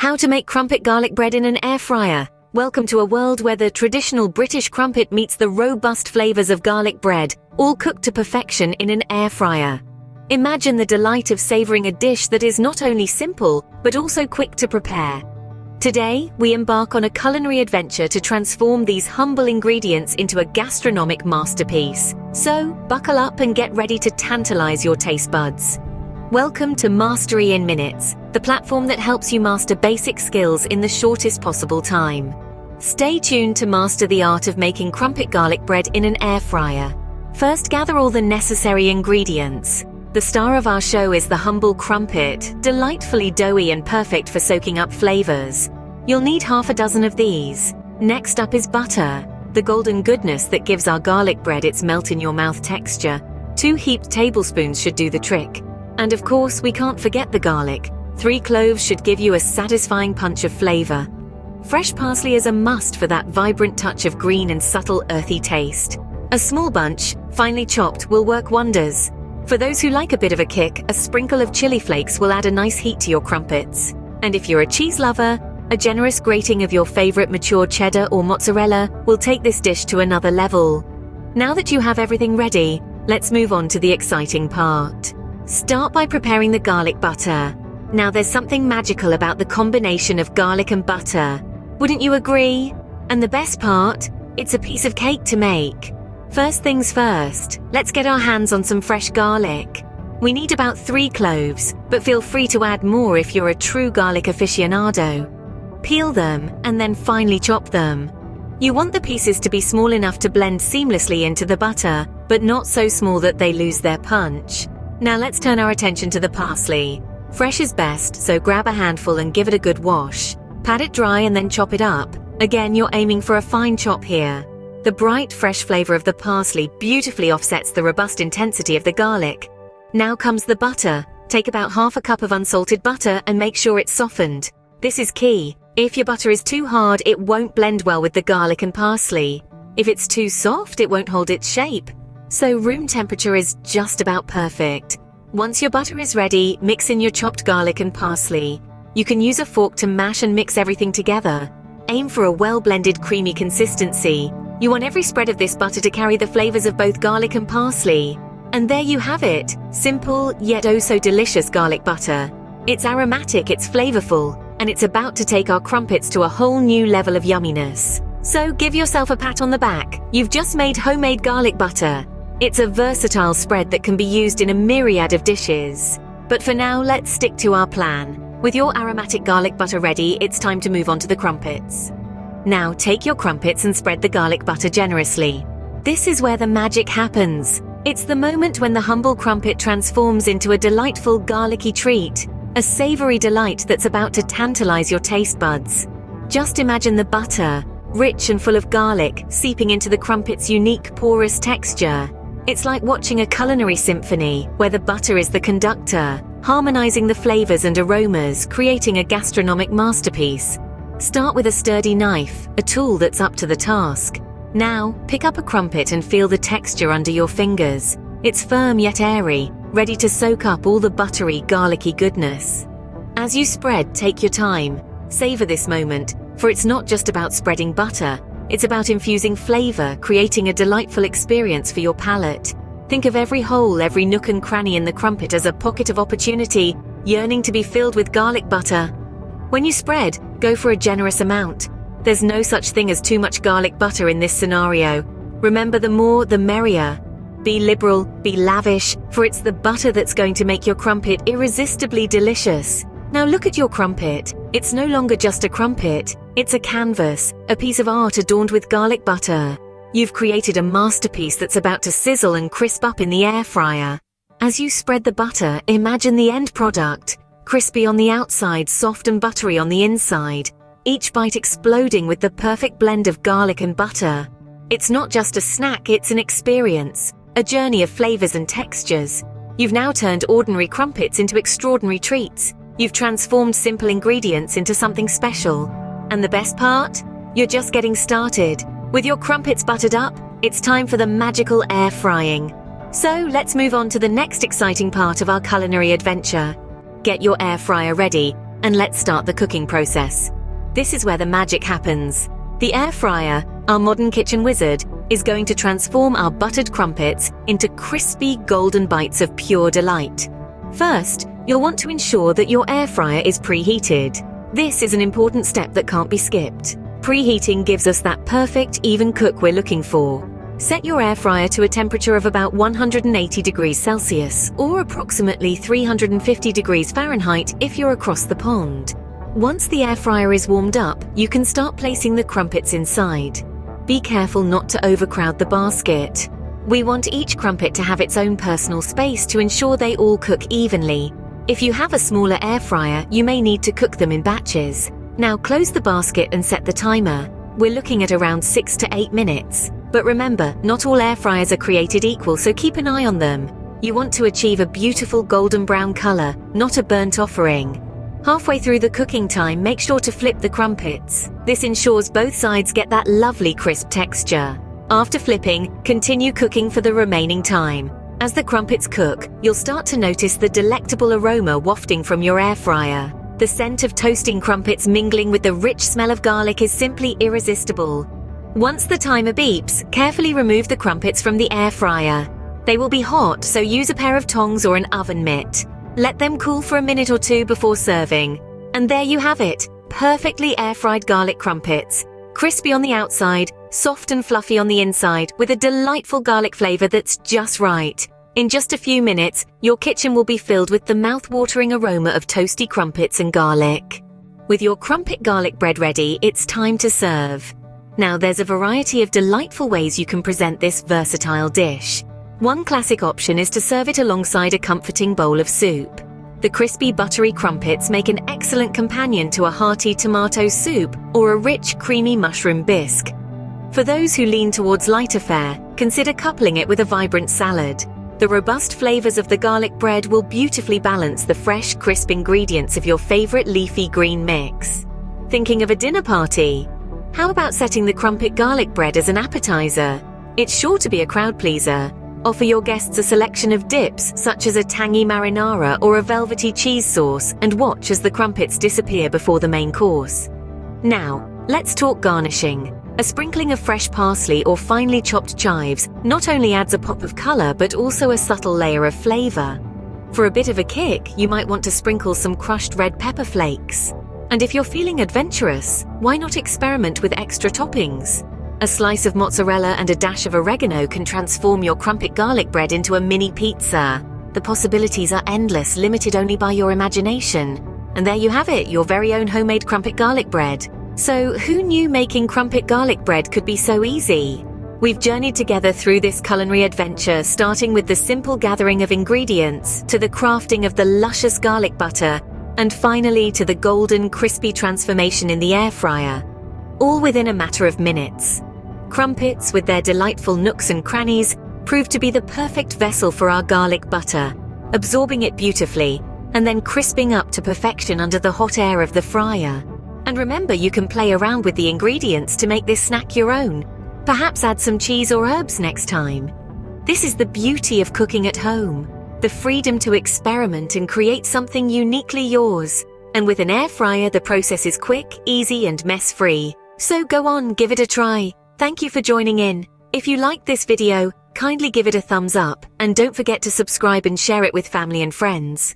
How to make crumpet garlic bread in an air fryer. Welcome to a world where the traditional British crumpet meets the robust flavors of garlic bread, all cooked to perfection in an air fryer. Imagine the delight of savoring a dish that is not only simple, but also quick to prepare. Today, we embark on a culinary adventure to transform these humble ingredients into a gastronomic masterpiece. So, buckle up and get ready to tantalize your taste buds. Welcome to Mastery in Minutes, the platform that helps you master basic skills in the shortest possible time. Stay tuned to master the art of making crumpet garlic bread in an air fryer. First, gather all the necessary ingredients. The star of our show is the humble crumpet, delightfully doughy and perfect for soaking up flavors. You'll need half a dozen of these. Next up is butter, the golden goodness that gives our garlic bread its melt-in-your-mouth texture. 2 heaped tablespoons should do the trick. And of course, we can't forget the garlic. 3 cloves should give you a satisfying punch of flavor. Fresh parsley is a must for that vibrant touch of green and subtle earthy taste. A small bunch, finely chopped, will work wonders. For those who like a bit of a kick, a sprinkle of chili flakes will add a nice heat to your crumpets. And if you're a cheese lover, a generous grating of your favorite mature cheddar or mozzarella will take this dish to another level. Now that you have everything ready, let's move on to the exciting part. Start by preparing the garlic butter. Now there's something magical about the combination of garlic and butter. Wouldn't you agree? And the best part? It's a piece of cake to make. First things first, let's get our hands on some fresh garlic. We need about 3 cloves, but feel free to add more if you're a true garlic aficionado. Peel them and then finely chop them. You want the pieces to be small enough to blend seamlessly into the butter, but not so small that they lose their punch. Now let's turn our attention to the parsley. Fresh is best, so grab a handful and give it a good wash. Pat it dry and then chop it up. Again, you're aiming for a fine chop here. The bright, fresh flavor of the parsley beautifully offsets the robust intensity of the garlic. Now comes the butter. Take about half a cup of unsalted butter and make sure it's softened. This is key. If your butter is too hard, it won't blend well with the garlic and parsley. If it's too soft, it won't hold its shape. So room temperature is just about perfect. Once your butter is ready, mix in your chopped garlic and parsley. You can use a fork to mash and mix everything together. Aim for a well-blended creamy consistency. You want every spread of this butter to carry the flavors of both garlic and parsley. And there you have it, simple yet oh so delicious garlic butter. It's aromatic, it's flavorful, and it's about to take our crumpets to a whole new level of yumminess. So give yourself a pat on the back. You've just made homemade garlic butter. It's a versatile spread that can be used in a myriad of dishes. But for now, let's stick to our plan. With your aromatic garlic butter ready, it's time to move on to the crumpets. Now take your crumpets and spread the garlic butter generously. This is where the magic happens. It's the moment when the humble crumpet transforms into a delightful garlicky treat, a savory delight that's about to tantalize your taste buds. Just imagine the butter, rich and full of garlic, seeping into the crumpet's unique porous texture. It's like watching a culinary symphony, where the butter is the conductor, harmonizing the flavors and aromas, creating a gastronomic masterpiece. Start with a sturdy knife, a tool that's up to the task. Now, pick up a crumpet and feel the texture under your fingers. It's firm yet airy, ready to soak up all the buttery, garlicky goodness. As you spread, take your time. Savor this moment, for it's not just about spreading butter, it's about infusing flavor, creating a delightful experience for your palate. Think of every hole, every nook and cranny in the crumpet as a pocket of opportunity, yearning to be filled with garlic butter. When you spread, go for a generous amount. There's no such thing as too much garlic butter in this scenario. Remember, the more, the merrier. Be liberal, be lavish, for it's the butter that's going to make your crumpet irresistibly delicious. Now look at your crumpet. It's no longer just a crumpet. It's a canvas, a piece of art adorned with garlic butter. You've created a masterpiece that's about to sizzle and crisp up in the air fryer. As you spread the butter, imagine the end product. Crispy on the outside, soft and buttery on the inside. Each bite exploding with the perfect blend of garlic and butter. It's not just a snack, it's an experience. A journey of flavors and textures. You've now turned ordinary crumpets into extraordinary treats. You've transformed simple ingredients into something special. And the best part? You're just getting started. With your crumpets buttered up, it's time for the magical air frying. So let's move on to the next exciting part of our culinary adventure. Get your air fryer ready. And let's start the cooking process. This is where the magic happens. The air fryer, our modern kitchen wizard, is going to transform our buttered crumpets into crispy golden bites of pure delight. First, you'll want to ensure that your air fryer is preheated. This is an important step that can't be skipped. Preheating gives us that perfect, even cook we're looking for. Set your air fryer to a temperature of about 180 degrees Celsius or approximately 350 degrees Fahrenheit if you're across the pond. Once the air fryer is warmed up, you can start placing the crumpets inside. Be careful not to overcrowd the basket. We want each crumpet to have its own personal space to ensure they all cook evenly. If you have a smaller air fryer, you may need to cook them in batches. Now close the basket and set the timer. We're looking at around 6 to 8 minutes. But remember, not all air fryers are created equal, so keep an eye on them. You want to achieve a beautiful golden brown color, not a burnt offering. Halfway through the cooking time, make sure to flip the crumpets. This ensures both sides get that lovely crisp texture. After flipping, continue cooking for the remaining time. As the crumpets cook, you'll start to notice the delectable aroma wafting from your air fryer. The scent of toasting crumpets mingling with the rich smell of garlic is simply irresistible. Once the timer beeps, carefully remove the crumpets from the air fryer. They will be hot, so use a pair of tongs or an oven mitt. Let them cool for a minute or two before serving. And there you have it, perfectly air-fried garlic crumpets. Crispy on the outside, soft and fluffy on the inside, with a delightful garlic flavor that's just right. In just a few minutes, your kitchen will be filled with the mouth-watering aroma of toasty crumpets and garlic. With your crumpet garlic bread ready, it's time to serve. Now there's a variety of delightful ways you can present this versatile dish. One classic option is to serve it alongside a comforting bowl of soup. The crispy buttery crumpets make an excellent companion to a hearty tomato soup or a rich creamy mushroom bisque. For those who lean towards lighter fare, consider coupling it with a vibrant salad. The robust flavors of the garlic bread will beautifully balance the fresh, crisp ingredients of your favorite leafy green mix. Thinking of a dinner party? How about setting the crumpet garlic bread as an appetizer? It's sure to be a crowd pleaser. Offer your guests a selection of dips, such as a tangy marinara or a velvety cheese sauce, and watch as the crumpets disappear before the main course. Now, let's talk garnishing. A sprinkling of fresh parsley or finely chopped chives not only adds a pop of color but also a subtle layer of flavor. For a bit of a kick, you might want to sprinkle some crushed red pepper flakes. And if you're feeling adventurous, why not experiment with extra toppings? A slice of mozzarella and a dash of oregano can transform your crumpet garlic bread into a mini pizza. The possibilities are endless, limited only by your imagination. And there you have it, your very own homemade crumpet garlic bread. So, who knew making crumpet garlic bread could be so easy? We've journeyed together through this culinary adventure, starting with the simple gathering of ingredients, to the crafting of the luscious garlic butter, and finally to the golden, crispy transformation in the air fryer. All within a matter of minutes. Crumpets, with their delightful nooks and crannies, prove to be the perfect vessel for our garlic butter, absorbing it beautifully, and then crisping up to perfection under the hot air of the fryer. And remember, you can play around with the ingredients to make this snack your own. Perhaps add some cheese or herbs next time. This is the beauty of cooking at home, the freedom to experiment and create something uniquely yours. And with an air fryer, the process is quick, easy, and mess-free. So go on, give it a try. Thank you for joining in. If you liked this video, kindly give it a thumbs up, and don't forget to subscribe and share it with family and friends.